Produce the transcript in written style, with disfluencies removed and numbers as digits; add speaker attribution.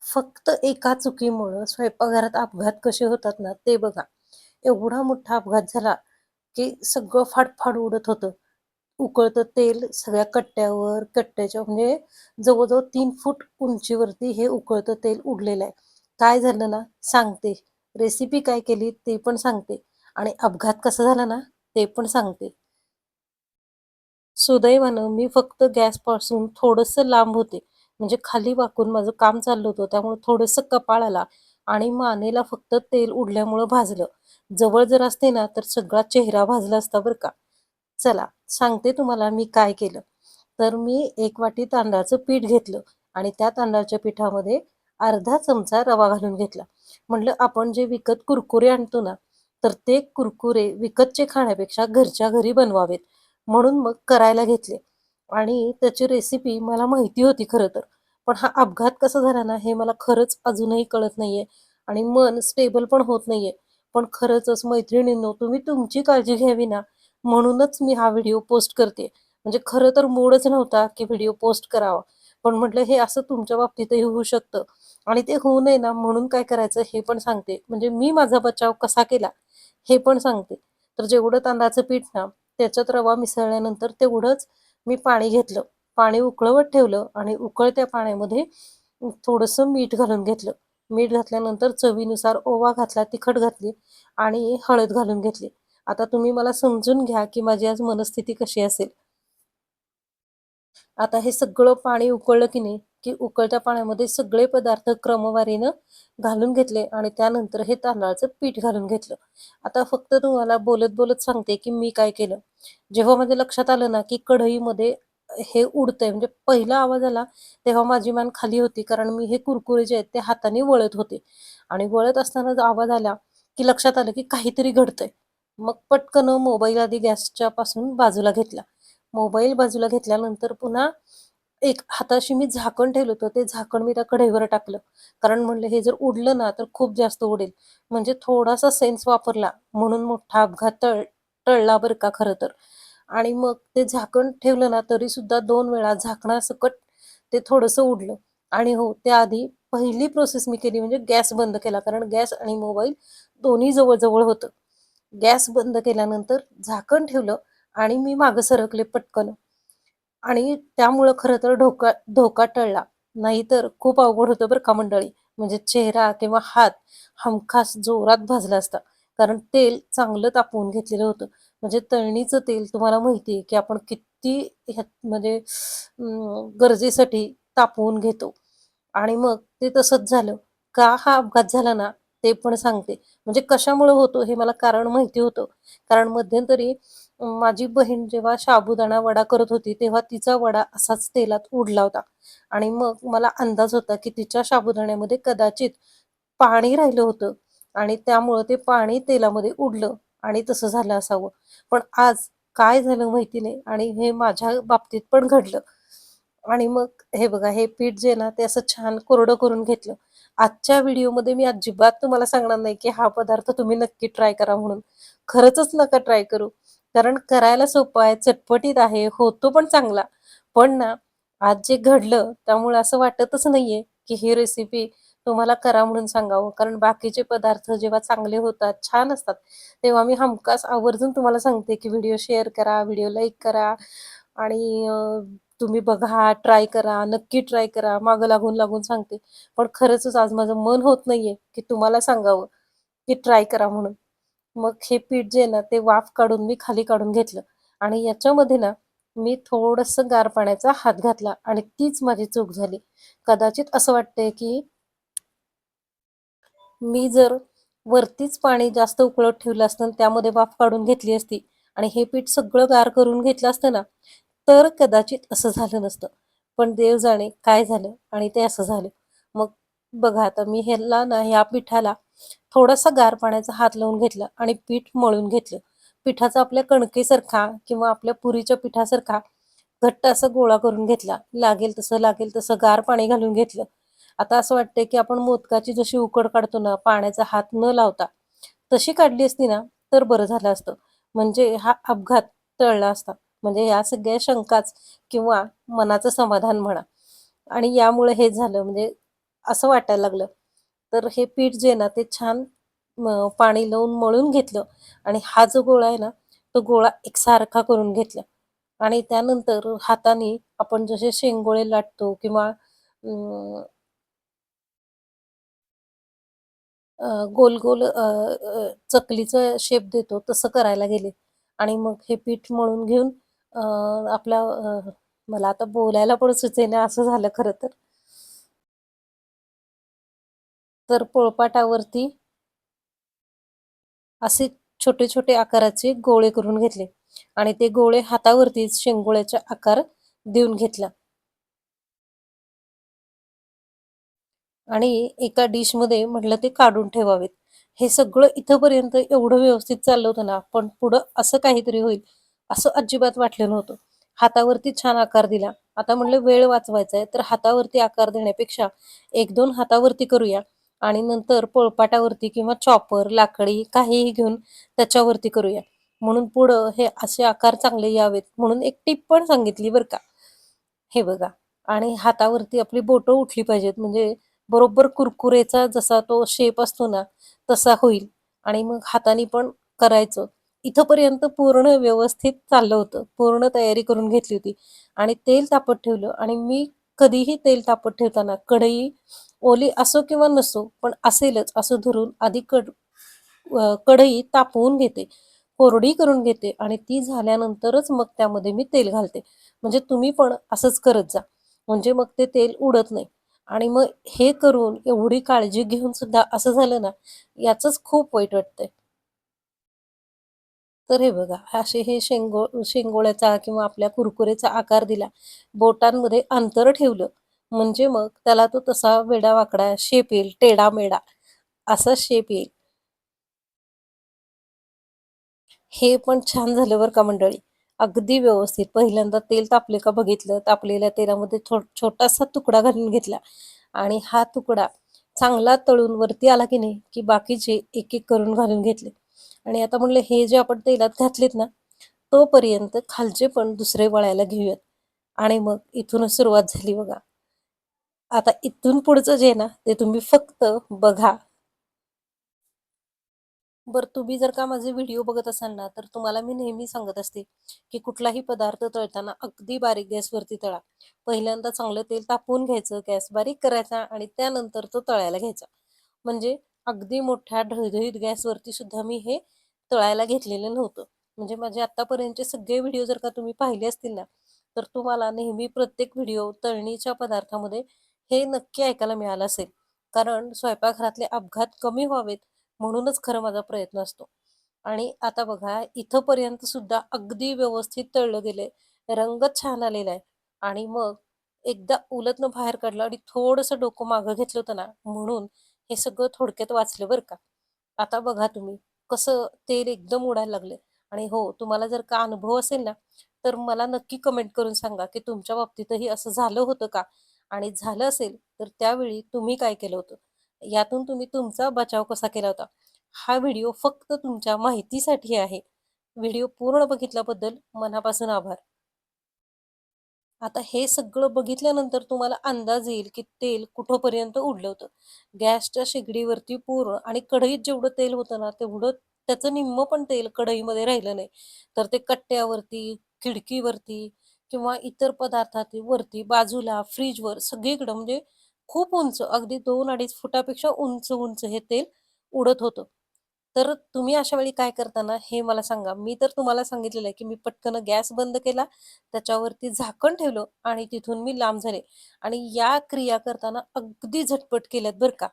Speaker 1: फक्त एका चुकीमुळं स्वयंपाकघरात अपघात कसे होतात ना, ते बघा. एवढा मोठा अपघात झाला, की सगळं फाडफाड उडत होतं. उकळतं तेल सगळ्या कट्ट्यावर, कट्ट्याच्या म्हणजे जवळ-जवळ 3 फूट उंचीवरती हे उकळतं तेल उडलेलं आहे. काय झालं ना, सांगते. रेसिपी काय केली ते पण सांगते आणि अपघात कसा झाला ना, ते पण सांगते. सुदैवानं मी फक्त गॅसपासून थोडंसं लांब होते. म्हणजे खाली वाकून माझं काम चाललं होतं. त्यामुळे थोडंसं कपाळाला आणि मानेला फक्त तेल उडल्यामुळं भाजलं. जवळ जर असते ना, तर सगळा चेहरा भाजला असता बरं का. चला, सांगते तुम्हाला मी काय केलं. तर मी 1 वाटी तांदळाचं पीठ घेतलं आणि त्या तांदळाच्या पिठामध्ये अर्धा चमचा रवा घालून घेतला. म्हटलं आपण जे विकत कुरकुरे आणतो ना, तर ते कुरकुरे विकतचे खाण्यापेक्षा घरच्या घरी बनवावेत. म्हणून मग करायला घेतले आणि त्याची रेसिपी मला माहिती होती खरं तर. पण हा अपघात कसा झाला ना, हे मला खरंच अजूनही कळत नाहीये आणि मन स्टेबल पण होत नाहीये. पण खरंचच मैत्रिणींनो, तुम्ही तुमची काळजी घ्यावी ना, म्हणूनच मी हा व्हिडिओ पोस्ट करते. म्हणजे खरं तर मूडच नव्हता, की व्हिडिओ पोस्ट करावा. पण म्हटलं हे असं तुमच्या बाबतीतही होऊ शकतं आणि ते होऊ नये ना, म्हणून काय करायचं हे पण सांगते. म्हणजे मी माझा बचाव कसा केला, हे पण सांगते. तर जेवढं तांदळाचं पीठ ना, त्याच्यात रवा मिसळल्यानंतर तेवढंच मी पाणी घेतलं. पाणी उकळवत ठेवलं आणि उकळत्या पाण्यामध्ये थोडंसं मीठ घालून घेतलं. मीठ घातल्यानंतर चवीनुसार ओवा घातला, तिखट घातली आणि हळद घालून घेतली. आता तुम्ही मला समजून घ्या, की माझी आज मनस्थिती कशी असेल. आता हे सगळं पाणी उकळलं की नाही, की उकळत्या पाण्यामध्ये सगळे पदार्थ क्रमवारीनं घालून घेतले आणि त्यानंतर हे तांदळाचं पीठ घालून घेतलं. आता फक्त तुम्हाला बोलत-बोलत सांगते, की मी काय केलं. जेव्हा माझ्या लक्षात आलं ना, की कढईमध्ये हे उडतंय म्हणजे पहिला आवाज आला, तेव्हा माझी मान खाली होती. कारण मी हे कुरकुरे जे आहेत ते हाताने वळत होते आणि वळत असताना जो आवाज आला, की लक्षात आलं, की काहीतरी घडतंय. मग पटकन मोबाईल आधी गॅसच्या पासून बाजूला घेतला. मोबाईल बाजूला घेतल्यानंतर पुन्हा एक हाताशी मी झाकण ठेवलं होतं. ते झाकण मी त्या कढईवर टाकलं. कारण म्हणलं हे जर उडलं ना, तर खूप जास्त उडेल. म्हणजे थोडासा सेन्स वापरला म्हणून मोठा अपघात टळला बरं का खरं तर. आणि मग ते झाकण ठेवलं ना, तरीसुद्धा 2 वेळा झाकणासकट ते थोडंसं उडलं. आणि हो, त्याआधी पहिली प्रोसेस मी केली म्हणजे गॅस बंद केला. कारण गॅस आणि मोबाईल दोन्ही जवळ होतं. गॅस बंद केल्यानंतर झाकण ठेवलं आणि मी मागं सरकले पटकन आणि त्यामुळं खरं तर धोका टळला. नाहीतर खूप अवघड होतं बरं का मंडळी. म्हणजे चेहरा किंवा हात हमखास जोरात भाजला असता. कारण तेल चांगलं तापवून घेतलेलं होतं. म्हणजे तळणीचं तेल तुम्हाला माहिती आहे, की आपण किती ह्यात म्हणजे गरजेसाठी तापवून घेतो. आणि मग ते तसंच झालं. का हा अपघात झाला ना, ते पण सांगते. म्हणजे कशामुळं होतो हे मला कारण माहिती होतं. कारण मध्यंतरी माझी बहीण जेव्हा साबुदाणा वडा करत होती, तेव्हा तिचा वडा असाच तेलात उडला होता आणि मग मला अंदाज होता, की तिच्या साबुदाण्यामध्ये कदाचित पाणी राहिलं होतं आणि त्यामुळं ते पाणी तेलामध्ये उडलं आणि तसं झालं असावं. पण आज काय झालं माहिती नाही आणि हे माझ्या बाबतीत पण घडलं. आणि मग हे बघा, हे पीठ जे आहे ना, ते असं छान कोरडं करून घेतलं. आजच्या व्हिडिओमध्ये मी अजिबात तुम्हाला सांगणार नाही, की हा पदार्थ तुम्ही नक्की ट्राय करा म्हणून. खरंचच नका ट्राय करू. कारण करायला सोपं आहे, चटपटीत आहे, होतो पण चांगला. पण ना, आज जे घडलं त्यामुळे असं वाटतच नाहीये, की ही रेसिपी तुम्हाला करा म्हणून सांगावं. कारण बाकीचे पदार्थ जेव्हा चांगले होतात, छान असतात, तेव्हा मी हमखास आवर्जून तुम्हाला सांगते, की व्हिडिओ शेअर करा, व्हिडिओ लाईक करा आणि तुम्ही बघा, ट्राय करा, नक्की ट्राय करा. मागं लागून सांगते. पण खरंचच आज माझं मन होत नाहीये, की तुम्हाला सांगावं, की ट्राय करा म्हणून. मग हे पीठ जे आहे ना, ते वाफ काढून मी खाली काढून घेतलं आणि याच्यामध्ये ना, मी थोडंसं गार पाण्याचा हात घातला आणि तीच माझी चूक झाली. कदाचित असं वाटतंय, की मी जर वरतीच पाणी जास्त उकळत ठेवलं असतं आणि त्यामध्ये वाफ काढून घेतली असती आणि हे पीठ सगळं गार करून घेतलं असतं ना, तर कदाचित असं झालं नसतं. पण देव जाणे काय झालं आणि ते असं झालं. मग बघा आता मी ह्याला ना, ह्या पिठाला थोडासा गार पाण्याचा हात लावून घेतला आणि पीठ मळून घेतलं. पिठाचा आपल्या कणकेसारखा किंवा आपल्या पुरीच्या पिठासारखा घट्ट असा गोळा करून घेतला. लागेल तसं गार पाणी घालून घेतलं. आता असं वाटतंय, की आपण मोदकाची जशी उकड काढतो ना, पाण्याचा हात न लावता, तशी काढली असती ना, तर बरं झालं असतं. म्हणजे हा अपघात टळला असता. म्हणजे या सगळ्या शंकाच किंवा मनाचं समाधान म्हणा आणि यामुळे हे झालं म्हणजे असं वाटायला लागलं. तर हे पीठ जे आहे ना, ते छान पाणी लावून मळून घेतलं आणि हा जो गोळा आहे ना, तो गोळा एकसारखा करून घेतला आणि त्यानंतर हाताने आपण जसे शेंगोळे लाटतो किंवा गोल-गोल चकलीचा शेप देतो तसं करायला गेले आणि मग हे पीठ मळून घेऊन अ, आपला मला आता बोलायला पण सुचेना असं झालं खरं तर. तर पोळपाटावरती असे छोटे-छोटे आकाराचे गोळे करून घेतले आणि ते गोळे हातावरतीच शेंगोळ्याचा आकार देऊन घेतला. आणि एका डिशमध्ये म्हटलं ते काढून ठेवावेत. हे सगळं इथपर्यंत एवढं व्यवस्थित चाललं होतं ना, पण पुढं असं काहीतरी होईल, असं अजिबात वाटलं नव्हतं. हातावरती छान आकार दिला. आता म्हटलं वेळ वाचवायचा आहे, तर हातावरती आकार देण्यापेक्षा 1-2 हातावरती करूया आणि नंतर पोळपाटावरती किंवा चॉपर, लाकडी काहीही घेऊन त्याच्यावरती करूया. म्हणून पुढं हे असे आकार चांगले यावेत म्हणून एक टिप पण सांगितली बरं का. हे बघा आणि हातावरती आपली बोटं उठली पाहिजेत म्हणजे बरोबर कुरकुरेचा जसा तो शेप असतो ना, तसा होईल आणि मग हाताने पण करायचं. इथपर्यंत पूर्ण व्यवस्थित चाललं होतं. पूर्ण तयारी करून घेतली होती आणि तेल तापत ठेवलं आणि मी कधीही तेल तापत ठेवताना कढई ओली असो किंवा नसो, पण असेलच असं धरून आधी कढई तापवून घेते, कोरडी करून घेते आणि ती झाल्यानंतरच मग त्यामध्ये मी तेल घालते. म्हणजे तुम्ही पण असंच करत जा. म्हणजे मग ते तेल उडत नाही. आणि मग हे करून एवढी काळजी घेऊन सुद्धा असं झालं ना, याचंच खूप वाईट वाटतंय. तर हे बघा, असे हे शेंगोळ्याचा किंवा आपल्या कुरकुरेचा आकार दिला. बोटांमध्ये अंतर ठेवलं, म्हणजे मग त्याला तो तसा वेडावाकडा शेप येईल, टेढा-मेढा असा शेप येईल. हे पण छान झालं बरं का मंडळी. अगदी व्यवस्थित. पहिल्यांदा तेल तापले का बघितलं. तापलेल्या तेलामध्ये छोटासा तुकडा घालून घेतला आणि हा तुकडा चांगला तळून वरती आला की नाही, की बाकीचे एक-एक करून घालून घेतले आणि आता म्हणलं हे जे आपण तेलात घातलेत ना, तोपर्यंत खालचे पण दुसरे वळायला घेऊयात आणि मग इथूनच सुरुवात झाली बघा. आता इथून पुढचं जे आहे ना, ते तुम्ही फक्त बघा. बरं तुम्ही जर का माझे व्हिडिओ बघत असाल ना, तर तुम्हाला मी नेहमी सांगत असते, की कुठलाही पदार्थ तळताना अगदी बारीक गॅसवरती तळा. पहिल्यांदा चांगलं तेल तापवून घ्यायचं, गॅस बारीक करायचा आणि त्यानंतर तो तळायला घ्यायचा. म्हणजे अगदी मोठ्या ढळढळीत गॅसवरती सुद्धा मी हे तळायला घेतलेलं नव्हतं. म्हणजे माझे आत्तापर्यंतचे सगळे व्हिडिओ जर का तुम्ही पाहिले असतील ना, तर तुम्हाला नेहमी प्रत्येक व्हिडिओ तळणीच्या पदार्थामध्ये हे नक्की ऐकायला मिळालं असेल. कारण स्वयंपाकघरातले अपघात कमी व्हावेत म्हणूनच खरं माझा प्रयत्न असतो. आणि आता बघा इथपर्यंत सुद्धा अगदी व्यवस्थित तळलं गेलंय. रंग छान आलेला आहे आणि मग एकदा उलतनं बाहेर काढलं आणि थोडंसं डोकं मागं घेतलं होतं ना, म्हणून हे सगळं थोडक्यात वाचलं बरं का. आता बघा तुम्ही कसं तेल एकदम उडायला लागलंय आणि हो, तुम्हाला जर का अनुभव असेल ना, तर मला नक्की कमेंट करून सांगा, की तुमच्या बाबतीतही असं झालं होतं का? आणि झालं असेल, तर त्यावेळी तुम्ही काय केलं होतं? यातून तुम्ही तुमचा बचाव कसा केला होता? हा व्हिडिओ फक्त तुमच्या माहितीसाठी आहे. व्हिडिओ पूर्ण बघितल्याबद्दल मनापासून आभार. आता हे सगळं बघितल्यानंतर तुम्हाला अंदाज येईल, की तेल कुठपर्यंत उडलं होतं. गॅसच्या शेगडीवरती पूर्ण आणि कढईत जेवढं तेल होतं ना, तेवढं त्याचं निम्मं पण तेल कढईमध्ये राहिलं नाही. तर ते कट्ट्यावरती, खिडकीवरती किंवा इतर पदार्थात वरती, बाजूला, फ्रिजवर सगळीकडं म्हणजे खूप उंच, अगदी 2-2.5 फुटापेक्षा उंच-उंच हे तेल उडत होतं. तर तुम्ही अशा वेळी काय करता ना, हे मला सांगा. मी तर तुम्हाला सांगितलेलं आहे, की मी पटकन गॅस बंद केला, त्याच्यावरती झाकण ठेवलं आणि तिथून मी लांब झाले आणि या क्रिया करताना अगदी झटपट केल्यात बरं का.